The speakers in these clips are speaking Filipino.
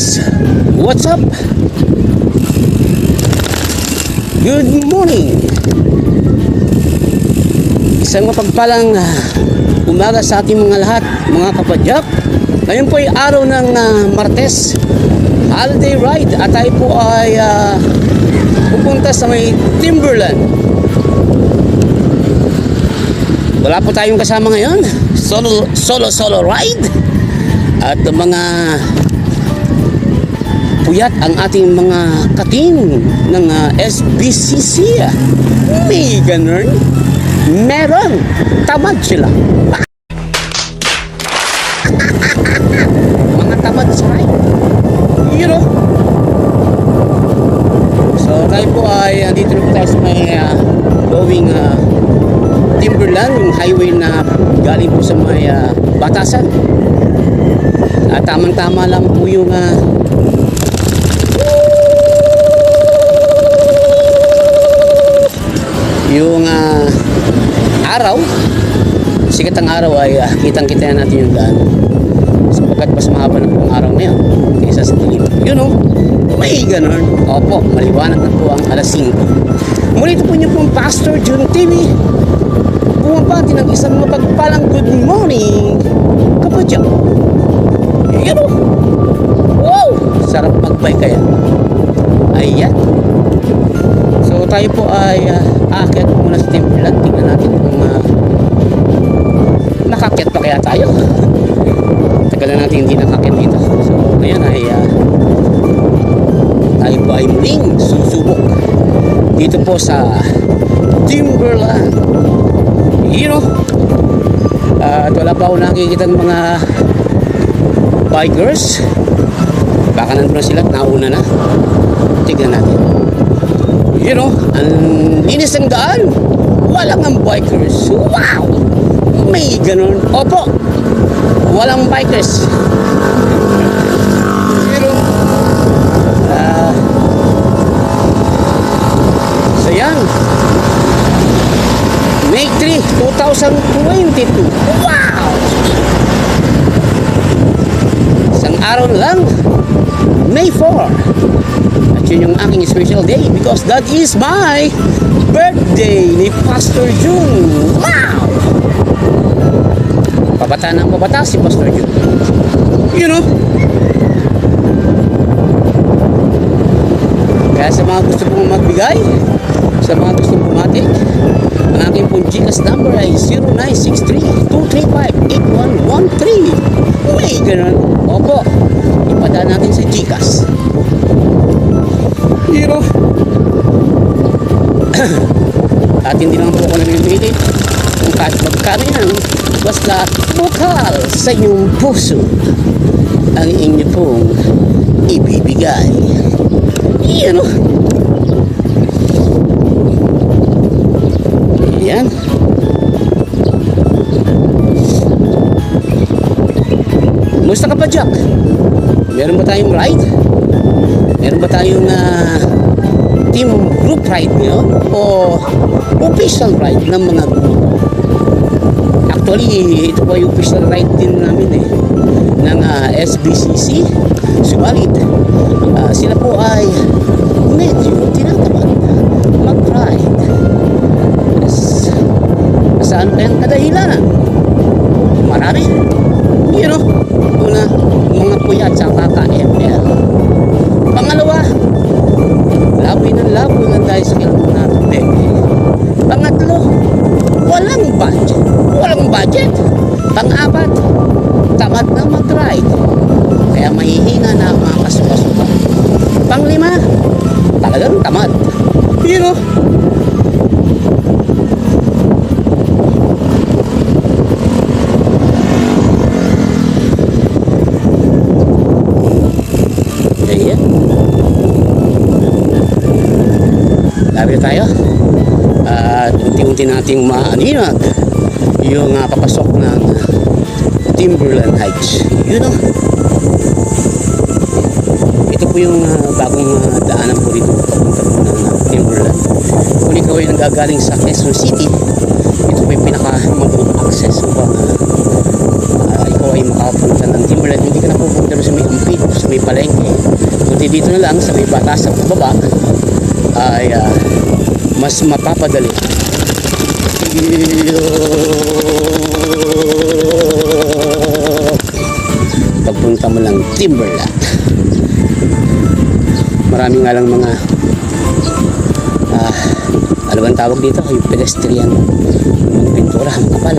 guys, what's up? Good morning. Isang mapagpalang umaga sa ating mga lahat, mga kapadyak. Ngayon po ay araw ng Martes, holiday ride, at tayo po ay pupunta sa may Timberland. Wala po tayong kasama ngayon, solo ride. At mga puyat ang ating mga kating ng SBCC. May ganun. Meron. Tamad sila. Mga tamad sa ride. You know. So tayo po ay dito na po tayo sa may going Timberland, yung highway na galing po sa may Batasan. At tamang-tama lang po yung araw. Sikat ang araw ay kitang-kita natin yung daan. Sapagkat mas mahaba na po ang araw ngayon kaysa sa dilim. You know, may ganun. Opo, maliwanag na po ang alas 5. Muli ito po niyo pong Pastor Jun TV. Bumabati ng isang mapagpalang good morning, kapadyak. You know, wow, sarap magbike kaya. Ayan. So tayo po ay aakyat muna sa Timberland. Tingnan natin kung nakakyat pa kaya tayo. Tagal na natin hindi nakakyat dito. So ngayon ay tayo po ay muling susubok dito po sa Timberland. You know, at wala pa ako nakikita ng mga bikers. Baka nandun na sila, nauna na. Tignan natin. You know, ang linis ng daan. Walang ang bikers. Wow! May ganun. Opo, walang bikers. You know, so yan, May 3, 2022. Wow! Isang araw lang, May 4. At yun yung aking special day because that is my birthday ni Pastor Jun. Wow! Pabata ng pabata si Pastor Jun. You know? Kaya sa mga gusto pong magbigay, sa mga gusto pong bumati, ang aking pong GCash number ay 0963-235-8113. May ganun. Opo, ipadaan natin sa GCash. You know? At hindi naman po ako nag-imitate kung kahit magkano yan, basta bukal sa inyong puso ang inyo pong ibibigay. You know? Yan. Kumusta ka pa, Jack? Meron ba tayong ride? Meron ba tayong team group ride ngayon? O official ride ng mga group? Actually, ito po yung official ride din namin ng SBCC. Subalit, sila po ay medyo tinatamad mag-ride. Saan kayang kadahilanan? Marami. You know, una, mga puyat sa kaka-ML. Pangalawa, laboy ng dahil sa kailangan natin bebe. Pangatlo, walang budget. Walang budget. Pang-apat, tamad na mag-ride. Kaya mahihina na ang mga kasuka-suka. Pang-lima, talagang tamad. You know, labi tayo at unti-unti nating maaninag yung papasok ng Timberland Heights. You know, ito po yung bagong daanan po dito papunta po ng Timberland. Kung ikaw ay nanggagaling sa Quezon City, ito po yung pinaka-madaling access upang ikaw ay makapunta ng Timberland. Hindi ka na pupunta sa may Ampid, sa may Palengke. dito na lang sa may batas sa baba ay mas mapapadali. Pagpunta mo lang Timberland, marami nga lang mga ano bang tawag dito, yung pedestrian, mga pintura, mga kapal.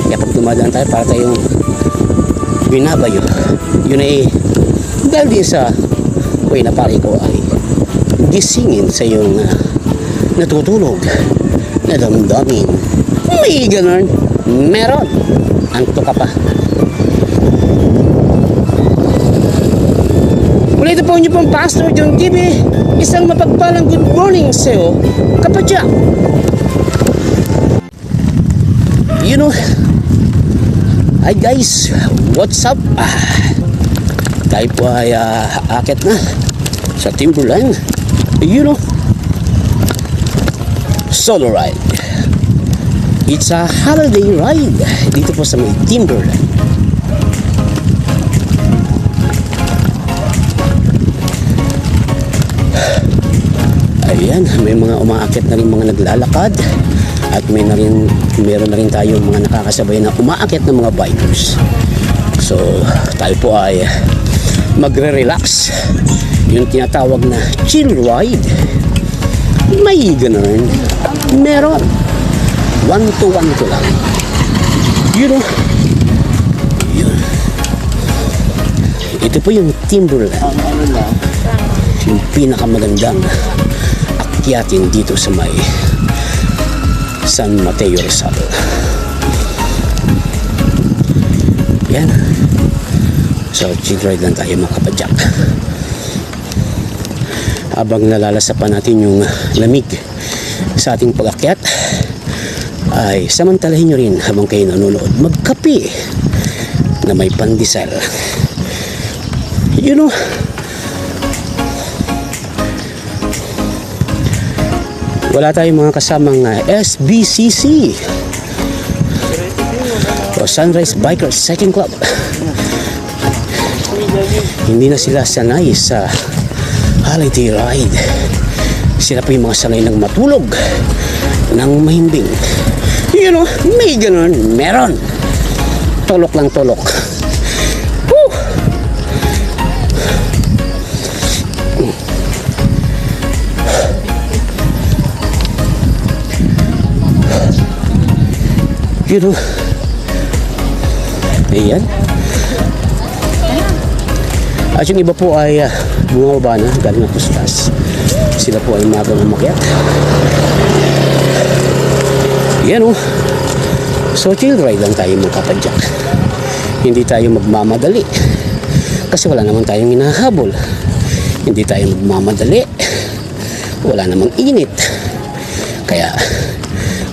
Kaya pag dumadaan tayo para tayong binabayo, yun ay dahil din sa way na pare ko ay gisingin sa iyong natutulog na damdamin. May ganun, meron, anto ka pa. Muli ito po niyo pong Pastor John TV. Isang mapagpalang good morning sa iyo, kapadyak. You know, hi guys, what's up? Tayo po ay akit na sa Timberland. You know, solo ride. It's a holiday ride dito po sa may Timberland. Ayan, may mga umaakit na rin mga naglalakad at meron na rin tayong mga nakakasabay na umaakit ng mga bikers. So tayo po ay magre-relax, yung tinatawag na chill ride. May ganun, meron 1 to 1 to lang, you know. Yun. Ito po yung Timberland, yung pinakamagandang akyatin dito sa may San Mateo Rizal. Yan. So chill ride lang tayo mga kapadyak, habang nalalasapan natin yung lamig sa ating pag-akyat. Ay samantalahin nyo rin habang kayo nanonood magkape na may pandesal. You know, wala tayong mga kasamang SBCC o Sunrise Bikers Cycling Club. Hindi na sila sanay sa holiday ride. Sila po yung mga sanay ng matulog ng mahimbing. You know, may ganun, meron. Tolok lang tolok. Woo! You know, ayan. At yung iba po ay bumababa na galing na Pustas. Sila po ay magang umakyat. Yan o. So chill ride lang tayo mga kapadyak. Hindi tayo magmamadali kasi wala naman tayong hinahabol. Hindi tayo magmamadali, wala namang init. Kaya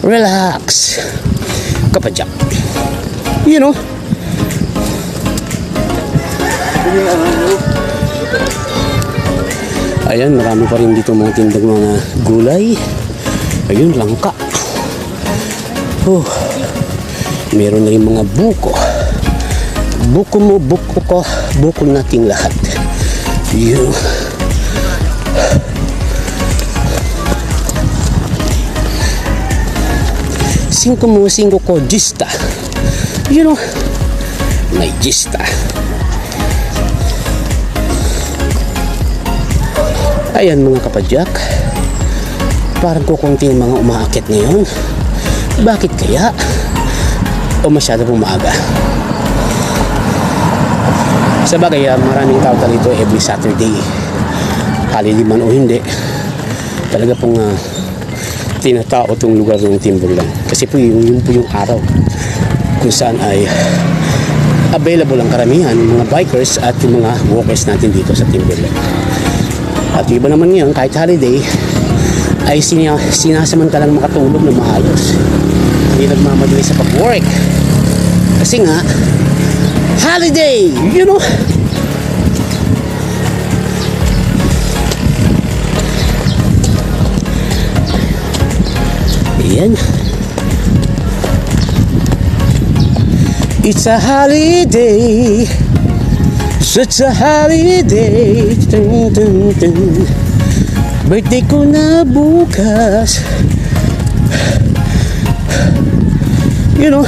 relax kapadyak. You know, ayan, marami pa rin dito mga tindang mga gulay. Ayun, langka. Meron na rin mga buko. Buko mo, buko ko, buko nating lahat. Yun. Singko mo, singko ko, gista. You know, may gista. Ayan mga kapadyak, parang kukunti yung mga umaakit ngayon. Bakit kaya? O masyado pong maaga? Sa bagay, maraming tao dito every Saturday, holiday man o hindi. Talaga pong tinatao itong lugar ng Timberland kasi po yun po yung araw kung saan ay available ang karamihan ng mga bikers at yung mga walkers natin dito sa Timberland. At iba naman ngayon, kahit holiday ay sinasamantalang makatulog na maayos, hindi nagmamadali sa pag-work kasi nga holiday, you know. Ayan. It's a holiday, Such a holiday. Dun, dun, dun. Birthday ko na bukas. You know,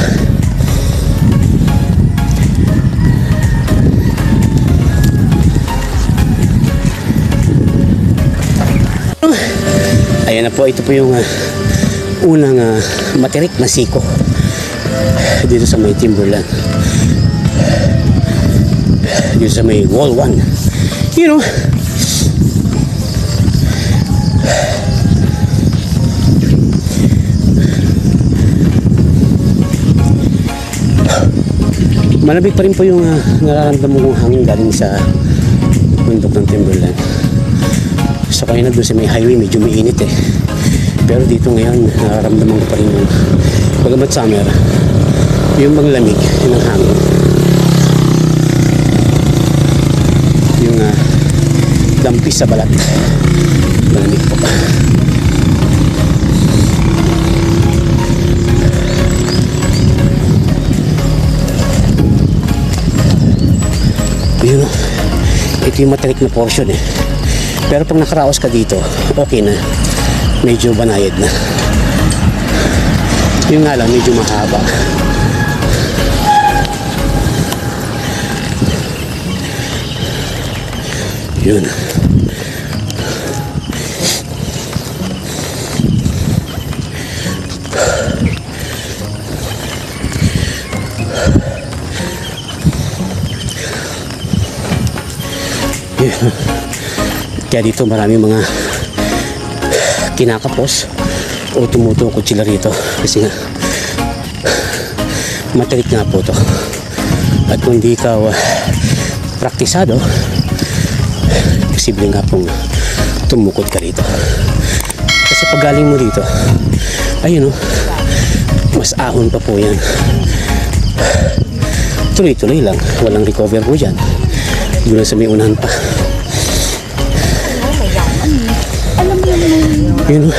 ayan na po, ito po yung unang matirik na siko dito sa may Timberland, dito sa may wall 1. You know, malamig pa rin po yung nararamdaman kong hangin galing sa bundok ng Timberland. So kanina doon sa may highway medyo mainit eh, pero dito ngayon nararamdaman ko pa rin yung bagamat summer, yung maglamig ng hangin, yung dampis sa balat, malamig po pa. Yun, ito yung matarik na portion eh. Pero pag nakaraos ka dito, okay na. Medyo banayad na. Yun nga lang, medyo mahaba. Yun. Kaya dito marami mga kinakapos o tumutukod sila rito kasi nga matarik nga po to, at kung di ka praktisado, posible nga pong tumukod ka rito. Kasi pag galing mo dito, ayun o, mas ahon pa po yan. Tuloy-tuloy lang, walang recover po dyan. Doon sa may unahan pa. Yun.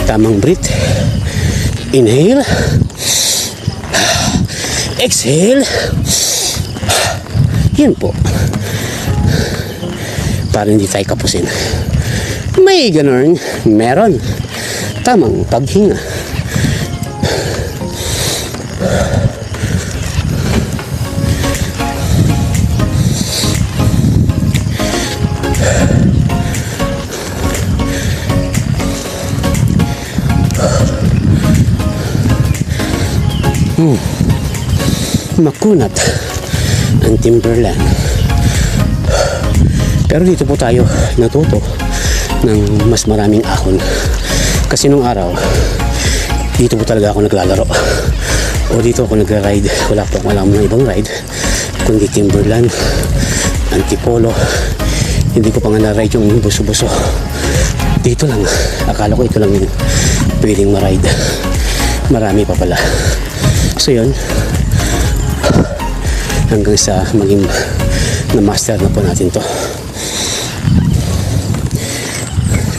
Tamang breath. Inhale. Exhale. Yun po. Para hindi tayo kapusin. May ganun. Meron. Tamang paghinga. Makunat ang Timberland. Pero dito po tayo natuto ng mas maraming ahon. Kasi nung araw, dito po talaga ako naglalaro. O dito ako nagra-ride. Wala po akong alam ng ibang ride kundi Timberland, Antipolo. Hindi ko pa nga na-ride yung buso-buso. Dito lang. Akala ko ito lang yung pwedeng ma-ride. Marami pa pala. So yun, hanggang sa maging na-master na po natin to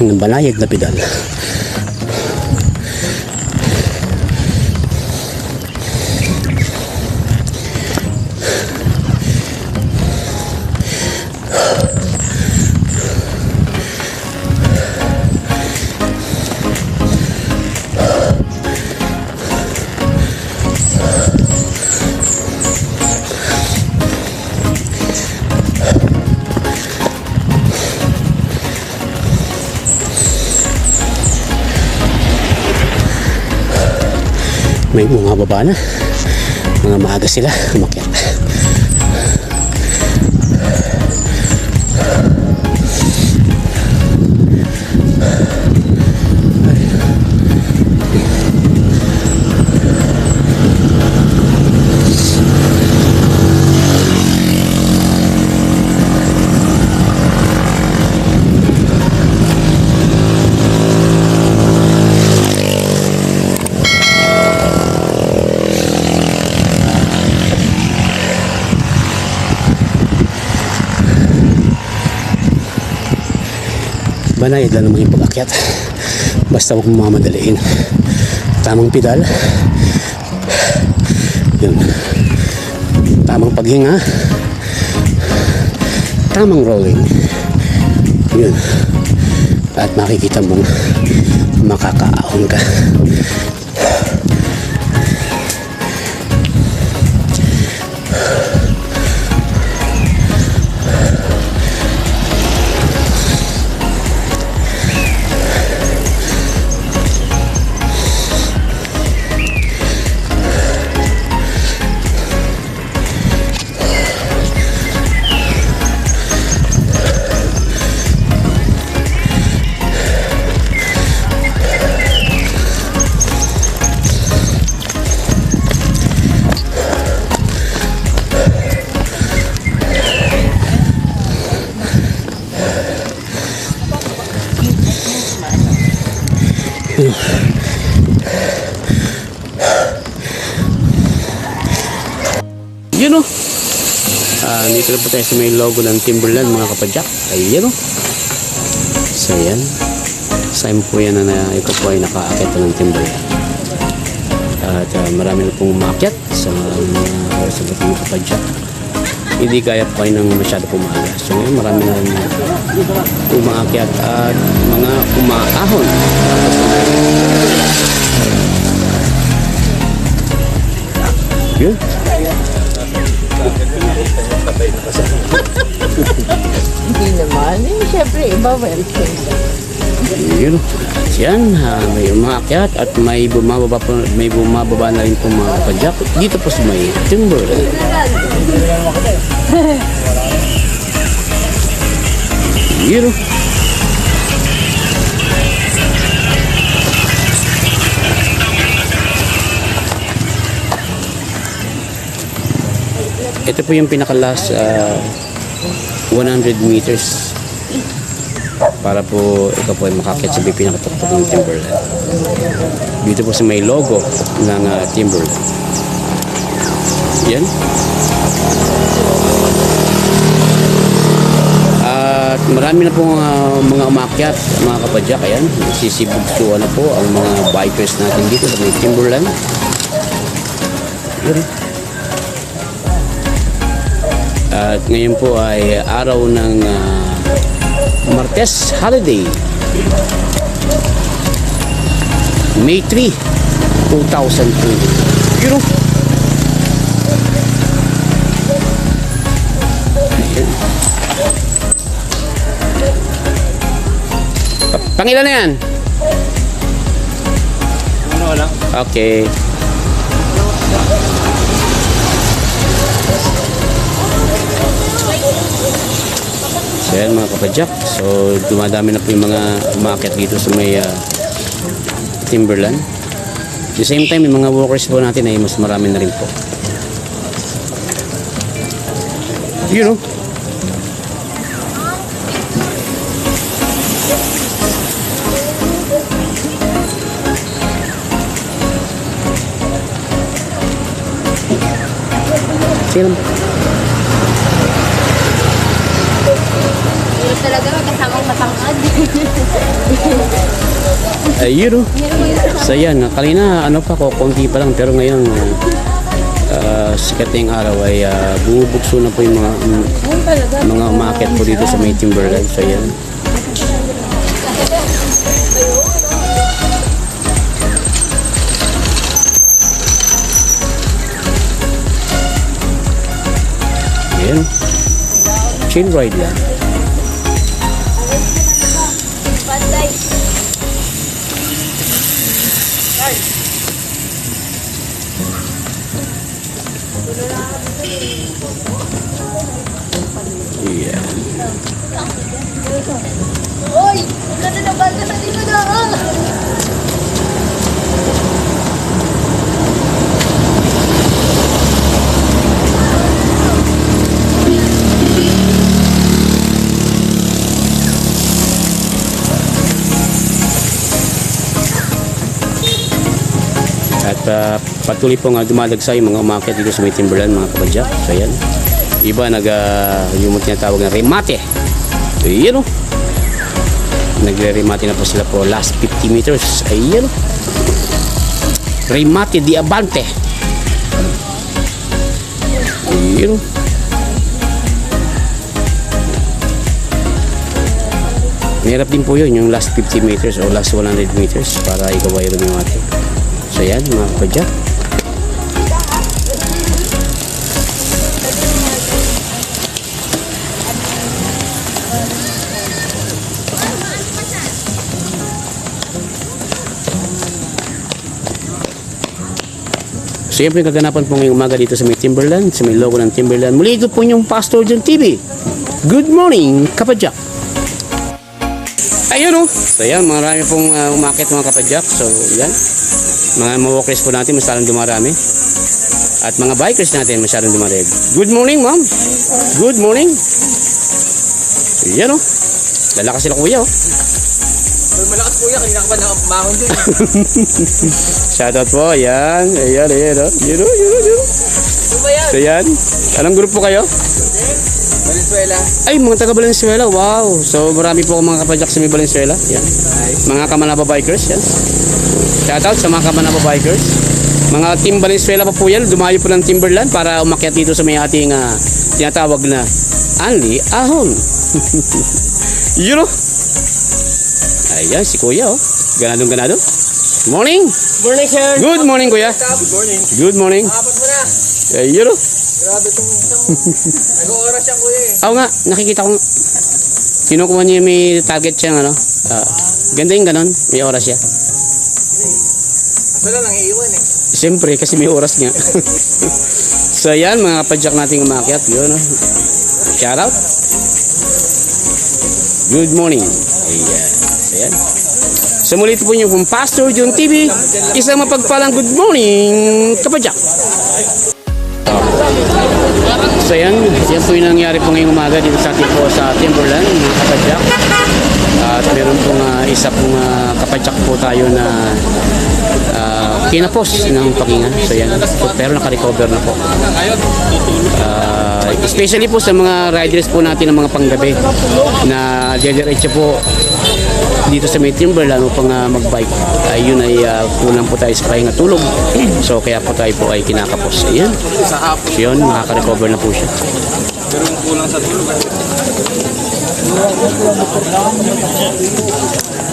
ng banayad na pedal. May mga baba na, mga maaga sila umakyat. Banayad lang naman yung pag-akyat. Basta huwag mamadaliin. Tamang pedal. Yun. Tamang paghinga. Tamang rolling. Yun. At makikita mong makakaahon ka. Yun o. Dito na po tayo sa may logo ng Timberland mga kapadyak. Ayun o. So yan. Sign po yan na ito po ay nakaakit ng Timberland. At marami na pong umakyat sa mga oras na mga kapadyak. Hindi kaya po kayo ng masyado pumaga. So ngayon marami na rin umakyat at mga umaahon. Yun. Hindi naman. Siyempre, iba ba yung Yun. Yan. May umakyat at may bumababa na rin po mga kapadyak. Dito po sa may Timberland. Yun. Ito po yung pinaka-last 100 meters para po ikaw po ay makakit sa pinakatuktok ng Timberland. Dito po sa may logo ng Timberland. Yan. At marami na pong mga umakyat, mga kapadyak. Ayan, sisibugsuan na po ang mga bikers natin dito sa may Timberland. Yan. At ngayon po ay araw ng Martes holiday. May 3, 2002. Yun o. Pangilan na yan? Ano lang? Okay. So yan mga kapadyak. So dumadami na po yung mga umakyat dito sa may Timberland. At the same time yung mga workers po natin ay mas marami na rin po. You know. Sino? talaga kasamang matangkad. Ayun. So yan, kanina ano pa ko, konti pa lang pero ngayon sikat na yung araw ay bumubukso na po yung mga umakyat po dito sa may Timberland. So yan. Yan. Chill ride lang. Yeah. Oy! Ganda na banda na dito na! At patuloy po nga dumadagsay yung mga umakyat dito sa may Timberland, mga kabadyak. So yan. Iba yung tinatawag na remate. So yan o. Nagre-remate na po sila po last 50 meters. Ayun. Remate di Abante. Ayun. Mahirap din po yun, yung last 50 meters o last 100 meters para ikaw ay rumimate. So yan, mga kapadyak. So yan po yung kaganapan po ngayong umaga dito sa may Timberland, sa may logo ng Timberland. Muli ito po yung Pastor John TV. Good morning, kapadyak. Ayun o. So yan, marami pong umakit mga kapadyak. So yan, mga walkers po natin masyadong dumarami. At mga bikers natin masyadong dumarami. Good morning, ma'am. Good morning. So yan o. Lalakas sila kuya o. Malakas kuya, kanina ka ba nakapamahon dun? Shoutout po, yan. Ayan, ayan o. Yun o. Ano ba yan? So yan, anong grupo kayo? Valenzuela. Ay, mga taga Valenzuela. Wow. So marami po mga kapadyak sa may Valenzuela. Yan. Mga Kamanaba bikers. Yan. Shoutout sa mga Kamanaba bikers. Mga team Valenzuela pa po yan. Dumayo po ng Timberland para umakyat dito sa may ating tinatawag na Anli Ahon. Yun o. Ayan, si kuya o. Ganadong ganado. Morning. Morning, sir. Good morning, kuya. Good morning. Good morning. Apat mo na. Ayun o. Grabe itong isang nag-oras siyang kuya eh. Oo nga, nakikita ko. Kinukuha niya may target siyang ano. Ganda yung ganon, may oras siya. Wala lang iiwan eh. Siyempre, kasi may oras niya. So yan, mga kapadyak nating umakyat. Yun, no? Shout out. Good morning. Ayan. Ayan. So muli ito po yung Pastor John TV. Isang mapagpalang good morning, kapadyak. So yan po yung nangyari po ngayong umaga dito sa atin po sa Timberland, mga kapadyak. At meron pong isa pong kapadyak po tayo na kinapos ng pakinga. So yan, pero naka-recover na po. Especially po sa mga riders po natin ng mga panggabi na diretso po dito sa may Timberland upang mag-bike. Ayun ay kulang po tayo sa pahinga tulog. So kaya po tayo po ay kinakapos. Ayan. So yun, makaka-recover na po siya. Pero kulang sa tulog.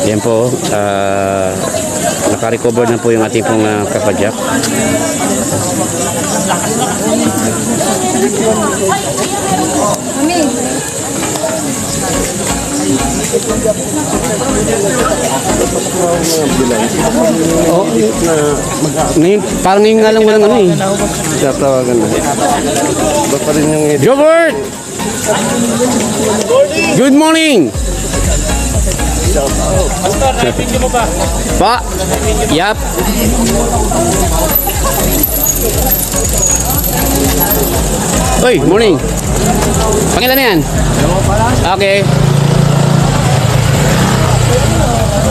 Ayan po, naka-recover na po yung ating pong kapadyak. Oh, ngayon, parang ngayon nga lang walang ano eh. Tatawagan na. Ba pa rin yung edit? Jobert! Good morning! Pa! Yap! Oy, morning! Pangilan na yan? Okay.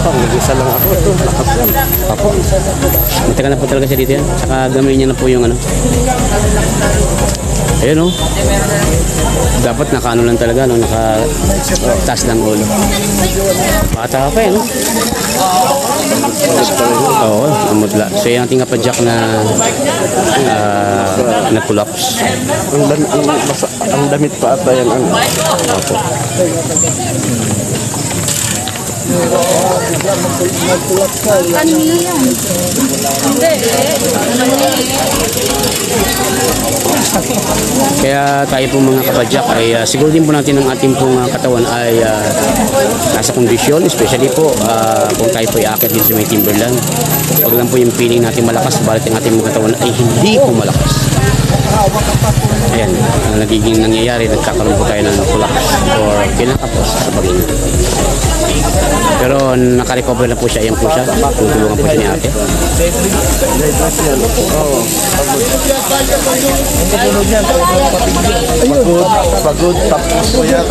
Mag-isa lang ako. Ito, lakas yan. Apo. Matagal na po talaga siya dito yan. Saka gamitin niya na po yung ano. Ayun o. Dapat naka-ano lang talaga, no? Naka-taas lang ulo. Bata ka pa yan, no? Oo, amudla. So yung ating kapadyak na na-collapse. Ang damit pa ata yan. Opo. Kaya tayo po mga kapadyak ay siguro din po natin ang ating pong katawan ay nasa kondisyon, especially po kung tayo po iaakit dito sa may Timberland. Huwag lang po yung feeling natin malakas, balit ang ating mga katawan ay hindi po malakas. Ayan, ang nagiging nangyayari, nagkakaroon po tayo ng collapse or kinakapos sa paghinga. Pero naka-recover na po siya, ayan po siya, tutulungan po siya ni ate. Pagod, tapos po yan.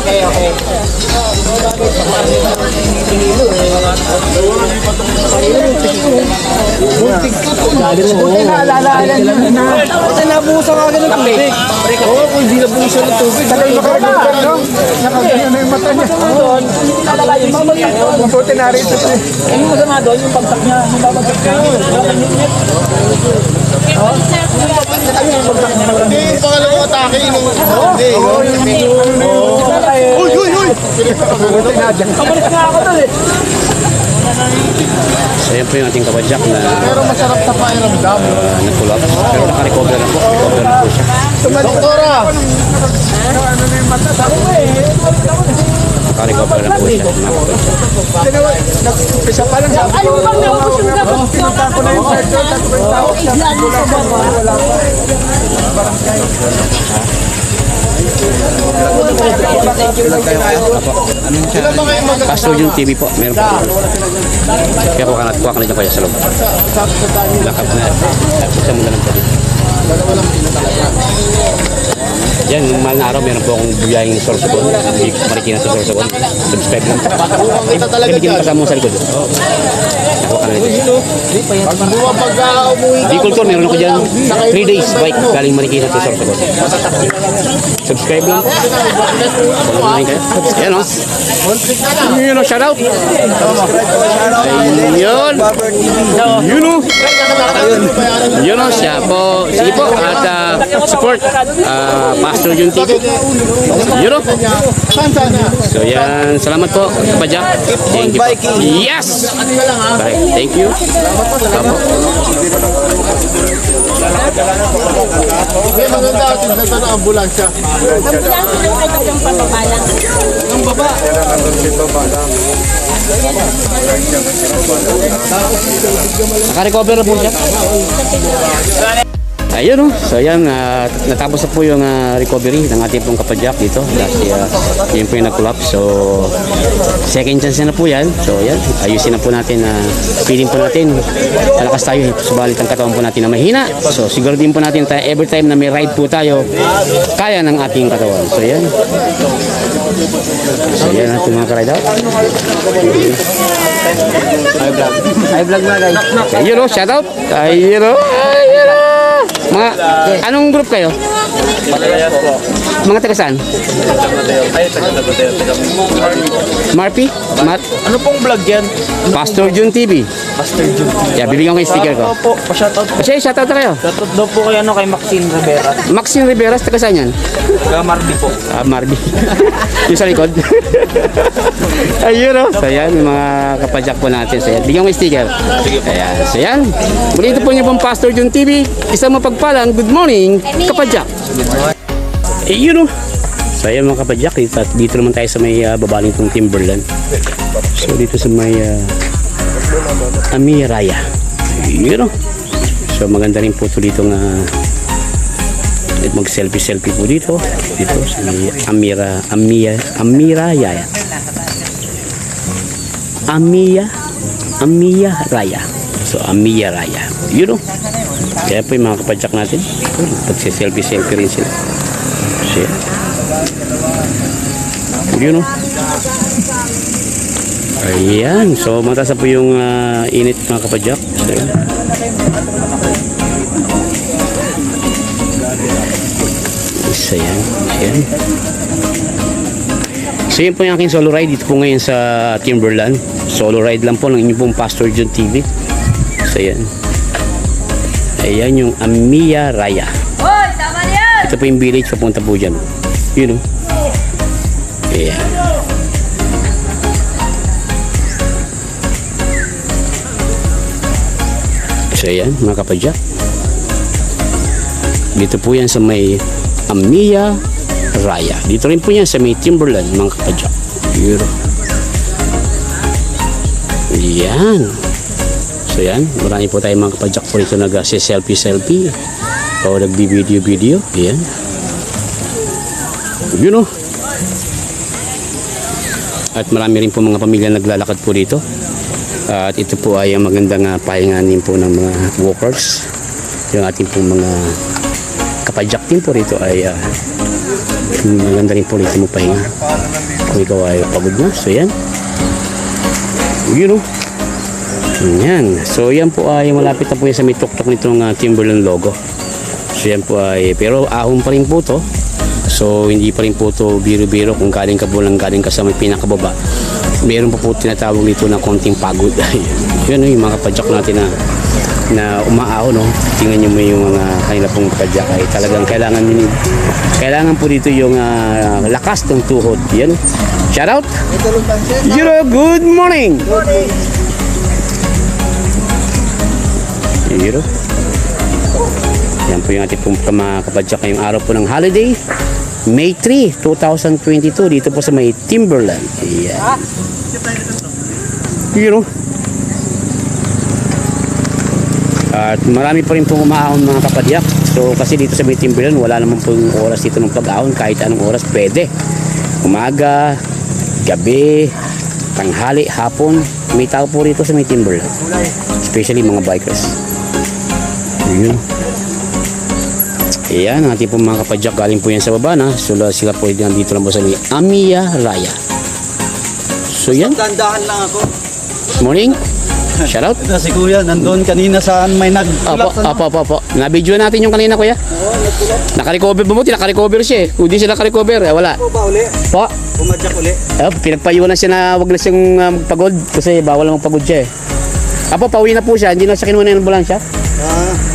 Okay. Naalala nyo na. Kasi nabuhusan ka agad ng tubig. Oo, kung hindi nabuhusan ng tubig. Sagay makakalimutan, no? Nakaganyan na yung mata niya. Doon, mabuti na rin ito. Ano masama doon? Yung pagsak niya. Yung babagsak niya. Hindi, yung pangalawang atake. Hindi. Uy, uy, uy! Kamalis nga ako doon eh. So yan po yung ating kapadyak na Pero masarap sa pakiramdam. nag-pull up. Pero naka-recover na po. Recover na po siya. Doktora! Naka-recover na po siya. Isa pa lang sabi ko. Ayun bang naubos yung dapat? Pinunta ko na yung shirt doon. Tapos may tawag siya. Wala ko. Pastor yung TV po. Meron po. Kaya kuha ka na dyan kaya sa loob. Lakap na. Tapos mo na lang po. Yan, nung mahal na araw, meron po akong buyahing Sorsogon. Marikina sa Sorsogon. Subscribe lang po. Kita talaga Bigyan dyan. pa sa mo sa likod. Nakuha ka na dyan. Pagka umuwi ka, Di Culture, meron ako dyan 3 days bike galing Marikina to Sorsogon. Subscribe lang po. Kung ano kayo. Yan o. Yun o, shoutout. Ayun. Yun o. Yun o, siya po. Sige po. At support Pastor Jun TV. Yun o. So yan. Salamat po. Kapadyak. Thank you po. Yes! Bye. Thank you. Apo. may maganda atin sa ng ambulansya. Naka-recover na po siya. Ayun o. So yan, natapos na po yung recovery ng ating pong kapadyak dito. Kasi yun po yung nag-collapse. So second chance na po yan. So yan, ayusin na po natin na feeling po natin. Malakas tayo. Subalit ang katawan po natin na mahina. So siguro din po natin tayo, every time na may ride po tayo, kaya ng ating katawan. So yan. So yan ating mga ka-ride out. Ay vlog na guys. Ayun o, shout out. Ayun o. Ayun o. Mga, anong group kayo? Mga taga saan? Marpi? Ano pong vlog yan? Pastor Jun TV. Pastor Jun. Yeah, bibigyan ko yung sticker ko. Opo, pa-shoutout po. Kasi shoutout na kayo. Shoutout daw po kay, kay Maxine Rivera. Maxine Rivera, taga saan yan? Gamardi po. Marby. Yung sa likod. Ayun o. So yan, yung mga kapadyak po natin. So yan, bigyan ko yung sticker. Ayan. So yan. Muli ito po niyo pong Pastor Jun TV. Isang mapagpalang good morning, kapadyak. Ayun o. So ayan mga kapadyak, dito naman tayo sa may babaling tong Timberland. So dito sa may Amia Raya. Ayun o. So maganda rin po ito dito nga mag-selfie po dito sa may Amia Raya. So Amia Raya. Yun o. Kaya po yung mga kapadyak natin, pagse-selfie rin sila. So yun o. Ayan. So mataas po yung init mga kapadyak. So yun. So yan. Ayan. So yun po yung aking solo ride dito po ngayon sa Timberland. Solo ride lang po ng inyong pong Pastor Jun TV. So yan. Ayan yung Amia Raya. Ito po yung village papunta po dyan. Yun o. Ayan. So ayan mga kapadyak. Dito po yan sa may Amia Raya. Dito rin po yan sa may Timberland mga kapadyak. Yun. Ayan. So yan, marami po tayo mga kapadyak po rito nag-selfie o nag-video. Ayan. Yun o. At marami rin po mga pamilya naglalakad po dito. At ito po ay ang magandang pahinganin po ng mga walkers. Yung ating po mga kapadyak din po rito ay maganda rin po rito mo pahinga. Kung ikaw ay pagod na. So yan. Yun o. Yan. So yan po ay malapit na po yan sa may tuktok nitong Timberland logo. So yan po ay, pero ahon pa rin po to. So hindi pa rin po to biro-biro kung galing ka po lang galing ka sa may pinakababa. Meron pa po tinatawag dito na konting pagod. Yun yung mga kapadyak natin na umaahon, no? Tingnan nyo mo yung mga kanila pong kapadyak ay talagang kailangan po dito yung lakas ng tuhod. Yan. Shout out. Good morning. Yan po yung ating pong mga kapadyak ngayong araw po ng holiday. May 3, 2022 dito po sa may Timberland. Ayan. At marami pa rin pong umaahon mga kapadyak. So kasi dito sa may Timberland wala naman pong oras dito ng pag-ahon. Kahit anong oras pwede. Umaga, gabi, tanghali, hapon. May tao po rito sa may Timberland. Especially mga bikers. Ayun. Ayan, ang ating pong mga kapadyak galing po yan sa baba na. So sila po dito lang po sa may Amiya Raya. So yan. Dandahan lang ako. Morning. Shout out. Ito si Kuya, nandun kanina saan may nagtulak. Apo. Na-video natin yung kanina, Kuya. Oo, nagtulak. Naka-recover ba mo? Naka-recover siya eh. Kung di siya naka-recover, wala. Ako ba uli? Po. Pumadyak uli. Pinagpayunan siya na wag na siyang magpagod kasi bawal na magpagod siya eh. Apo, pauwi na po siya. Hindi na siya kinuha ng ambulansya.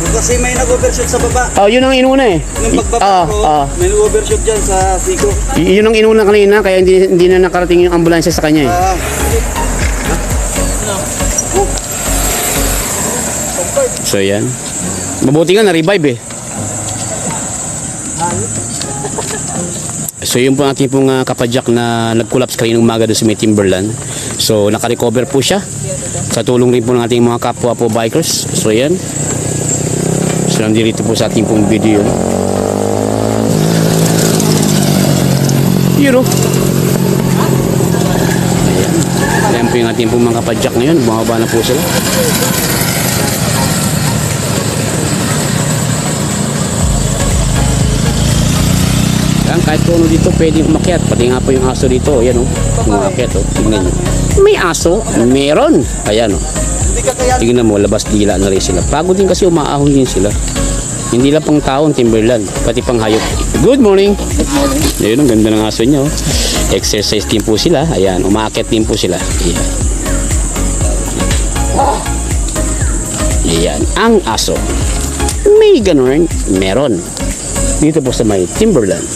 Kasi may nag-overshoot sa baba. Yun ang inuna eh. Nung pagbaba ko, may nag-overshoot dyan sa Sigo. Yun ang inuna kanina kaya hindi na nakarating yung ambulansya sa kanya eh. So yan. Mabuti nga na-revive eh. So yun po ang ating pong kapadyak na nag-collapse kaninang umaga doon sa may Timberland. So naka-recover po siya. Sa tulong rin po ng ating mga kapwa po bikers. So yan. So nandito po sa ating pong video. Yun o. Ayan. Ayan po yung ating pong mga kapadyak ngayon. Bumaba na po sila. Yan, kahit po ano dito pwedeng umakyat. Pati nga po yung aso dito. Ayan o. Umakyat o. Tingnan nyo. May aso? Meron. Ayan o. Tingnan mo, labas dila na rin sila. Pagod din kasi umaahon din sila. Hindi lang pang taon, Timberland. Pati pang hayop. Good morning. Good morning. Ayun, ang ganda ng aso nyo. Exercise din po sila. Ayan, umakyat din po sila. Ayan. Ayan, ang aso. May ganun. Meron. Dito po sa may Timberland.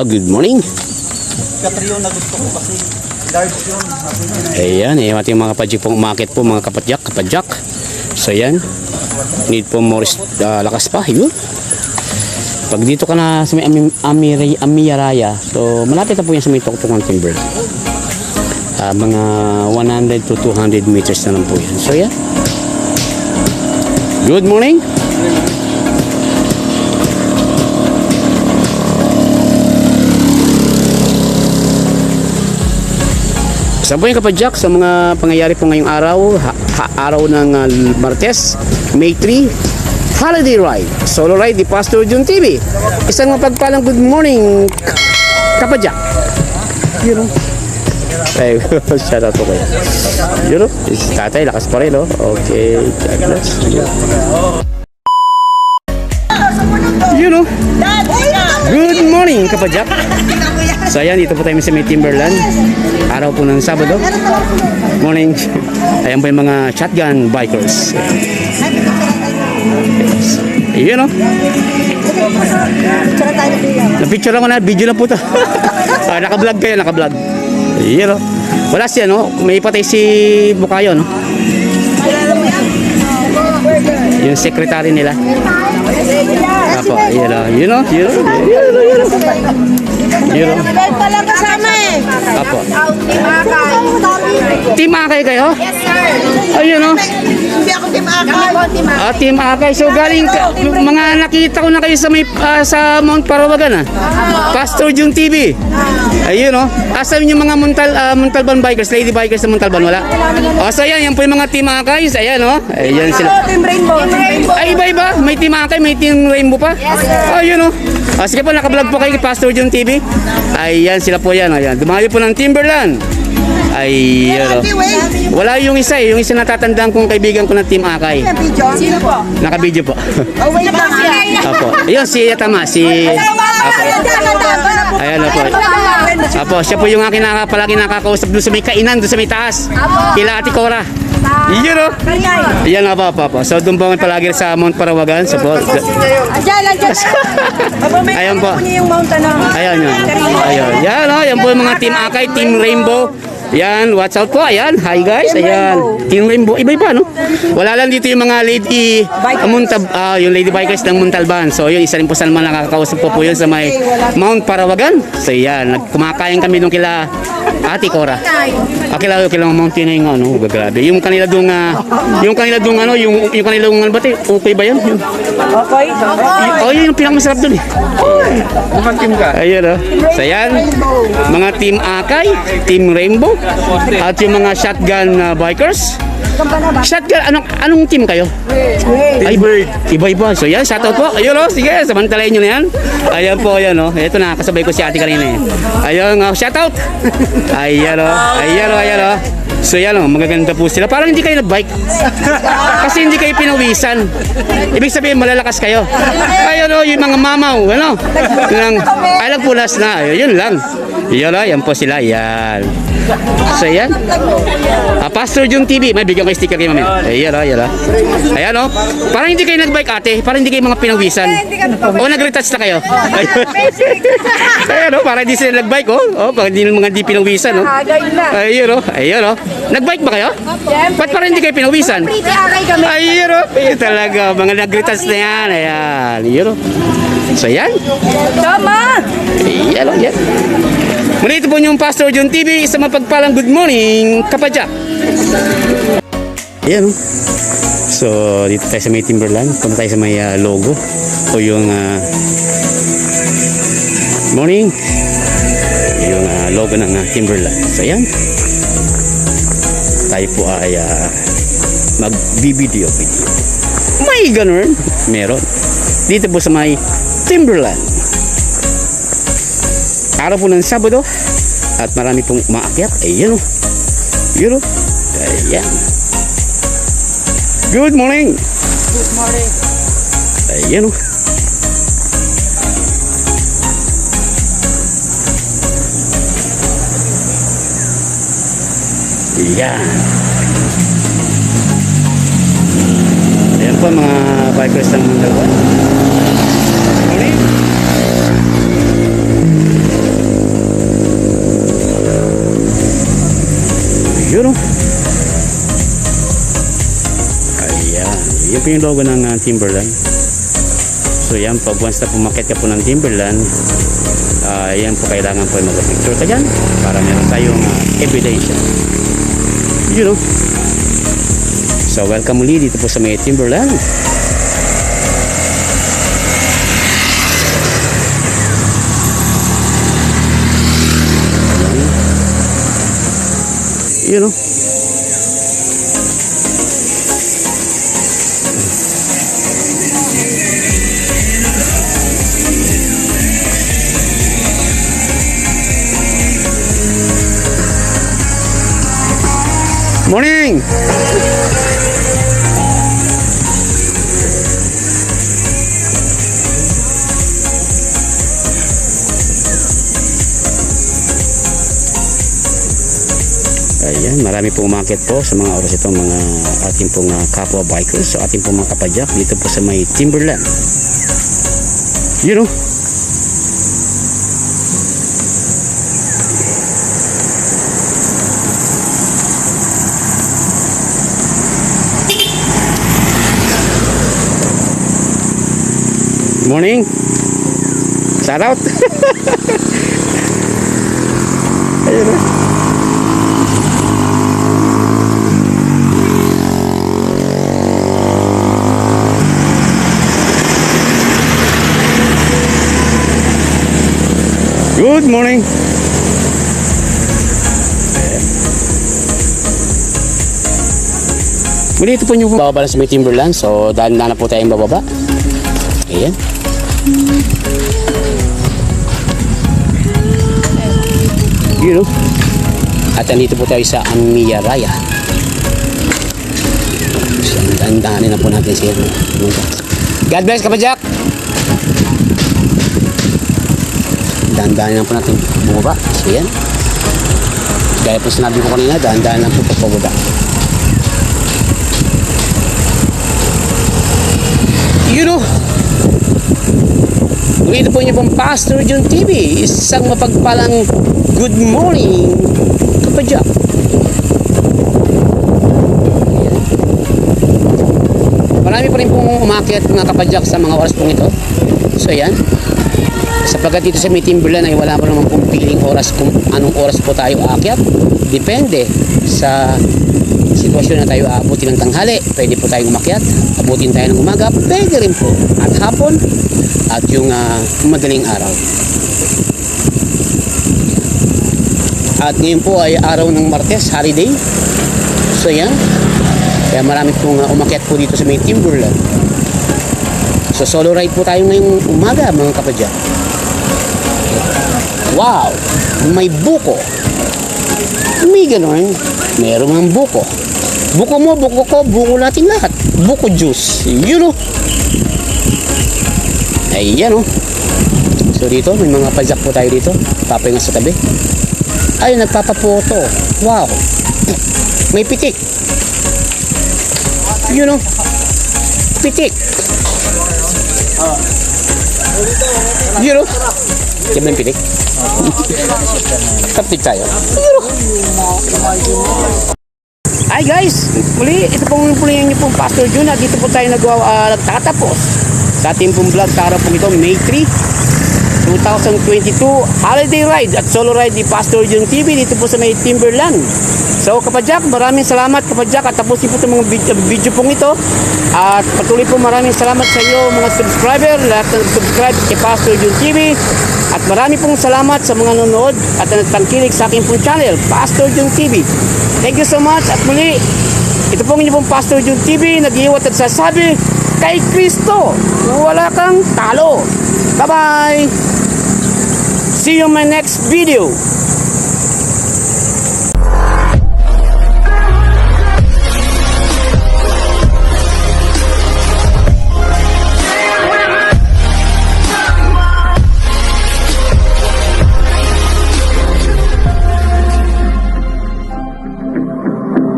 Good morning. Katrio na gusto ko kasi large yun. Ayan, yung ating mga kapadyak pong umakit po, mga kapadyak. So yan, need po more lakas pa. Yun. Pag dito ka na sa may Amiya Raya, so malapit na po yan sa may tuktok ng Timberland. Mga 100 to 200 meters na lang po yan. So yan. Good morning. Saan po yung kapadyak sa mga pangyayari po ngayong araw, araw ng Martes, May 3, holiday ride, solo ride ni Pastor Jun TV. Isang mapagpalang good morning, kapadyak. You know? Ay, shout out po kayo. You know? Tatay, lakas pa rin, no? Okay, God bless. You know? Good morning, kapadyak. So ayan, dito po tayo sa may Timberland. Araw po ng Sabado. Morning. Ayan po yung mga shotgun bikers. Ayan o. Na-picture ako na. Video lang po ito. Naka-vlog kayo, naka-vlog. Ayan o. Wala siya, no? May patay si Bukayo, no? Yung secretary nila. Apo, yun o. Yun o. Yun o. Palang kasama eh. Apo. Team Akay. Team Akay kayo? Yes, sir. Ayun o. Hindi ako Team Akay. Team Akay. So galing mga nakita ko na kayo sa may sa Mount Parawagan Pastor Jun TV. Ayun o. Asan yung mga Montalban bikers, lady bikers sa Montalban? Wala. So yan po yung mga Team Akay. Ayan o. Ayan sila. Team Rainbow. Ay, iba-iba. May Team Akay, may Team Rainbow pa. Yes, sir. Ayun o. Sige po, nakablog po kayo kay Pastor Jun TV. Ayan, sila po yan. Ayan. Dumayo po ng Timberland. Ay, wala yung isa eh. Yung isa natatandaan kong kaibigan ko ng Team Akay. Sino po? Nakabidyo po. Oh, wait lang. Apo. Ayun, si Tama. Ayan na po. Apo, siya po yung akin palagi nakakausap doon sa may kainan, doon sa may taas. Kila Ate Cora. Yun o. Yan apa. So doon po kami palagi sa Mount Parawagan. So po. Andiyan. Ayan po. Yung mountain na. Ayan yun. Ayun. Yan o. Yan po yung mga Team Akay, Team Rainbow. Yan, watch out po. Ayan. Hi guys. Ayan. Team Rainbow. Iba-iba no? Wala lang dito yung mga lady yung lady bikers ng Montalban. So yun, isa rin po sa mga nakakausap po yun sa may Mount Parawagan. So yan, kumakain kami nung kila Ate Cora. Kila mountain na yung ano, grabe. Yung kanila dung yung kanilang ano ba ito? Okay ba yan? Okay. Yun yung pinakamasarap dun eh. Mukhang team ka. Ayun o. So yan, mga Team Akay, Team Rainbow, at yung mga shotgun bikers. Shotgun, anong team kayo? Ay, iba-iba. So yan, shoutout po. Ayun o, sige, samantalayin nyo na yan. Ayan po, ayan o. Ito na, kasabay ko si ate kanina eh. Ayun o, shoutout. Ayan o. So yan o, magaganda po sila. Parang hindi kayo nag-bike. Kasi hindi kayo pinawisan. Ibig sabihin, malalakas kayo. Ayun o, yung mga mamaw, ano? Ay, nagpunas na. Ayun lang. Yan po sila. Yan. So yan. Pastor Jung TV, may bigyan ko yung sticker kayo mamaya. Ayan o. Ayan o. Parang hindi kayo nag-bike ate. Parang hindi kayo mga pinawisan. O nag-retouch na kayo. Ayan o. Parang hindi sila nag-bike o. Parang hindi mga hindi pinawisan o. Ayan o. Nag-bike ba kayo? Ba't parang hindi kayo pinawisan? Ayan o. Talaga. Mga nag-retouch na yan. Ayan o. So yan. Tama! Ayan o. Yan. Muli ito po yung Pastor John TV, isang mapagpalang good morning, Kapadyak. Ayan o. So, dito tayo sa may Timberland. Punta tayo sa may logo. O yung morning. Yung logo ng Timberland. So, ayan. Tayo po ay mag-video. May ganun. Meron. Dito po sa may Timberland. Araw po ng Sabado at marami pong umaakyat. Ayun o. Yun o. Ayan. Good morning. Good morning. Ayan o. Ayan. Ayan po mga bikers ng Montalban. Morning. Yun o. Ayan. Yun po yung logo ng Timberland. So yan, pag once na pumakit ka po ng Timberland, yan po kailangan po mag-picture ka dyan para meron tayong ebidensya. Yun o. So welcome muli dito po sa may Timberland. You know. Morning. Ayan, marami pong umakit po sa mga oras itong mga ating pong kapwa bikers, so ating pong mga kapadyak dito po sa may Timberland. You know. Morning. Shout out. Ayun na. Good morning. Muli ito po yung bababa sa may Timberland. So dahil na po tayong bababa. Ayan. You know. At nandito po tayo sa Amiya Raya. So, dahan-dahanin na po natin siya. God bless, Kapajak! Dahan-dahanin na po natin bumaba. So yan. Gaya po sinabi ko kanina, dahan-dahan lang po pababa. You know, ito po niyo pong Pastor John TV. Isang mapagpalang good morning, Kapajak. Marami pa rin pong umakyat mga Kapajak sa mga oras pong ito. So yan. Sapagkat dito sa may Timberland ay wala pa naman pong piling oras kung anong oras po tayo aakyat. Depende sa sitwasyon na tayo aabutin ng tanghali. Pwede po tayong umakyat. Abutin tayo ng umaga. Pwede rin po. At hapon. At yung madaling araw. At ngayon po ay araw ng Martes, holiday. So yan. Kaya marami pong umakyat po dito sa may Timberland. So solo ride po tayo ngayong umaga mga Kapadyak. Wow! May buko. May ganon. Meron ng buko. Buko mo, buko ko, buko natin lahat. Buko juice. You know. Ayan o. So dito, may mga pajak po tayo dito. Papahinga sa tabi. Ay, nagpapapoto. Wow. May pitik. You know. Pitik. You know. Yan ba yung pitik? Kapit tayo. You know. Hi guys, muli ito pong pulihan niyo pong Pastor Jun at dito po tayo nagtatapos sa ating pong vlog sa araw pong ito, May 3, 2022 holiday ride at solo ride ni Pastor Jun TV dito po sa may Timberland. So Kapadyak, maraming salamat Kapadyak at tapusin po itong mga video pong ito at patuloy po maraming salamat sa iyo mga subscriber, lahat na subscribe kay Pastor Jun TV at marami pong salamat sa mga nanonood at nagtangkilik sa aking pong channel, Pastor Jun TV. Thank you so much at muli, ito pong inyong pong Pastor Jun TV nag-iiwat at sasabi kay Kristo, wala kang talo. Bye bye! See you in my next video.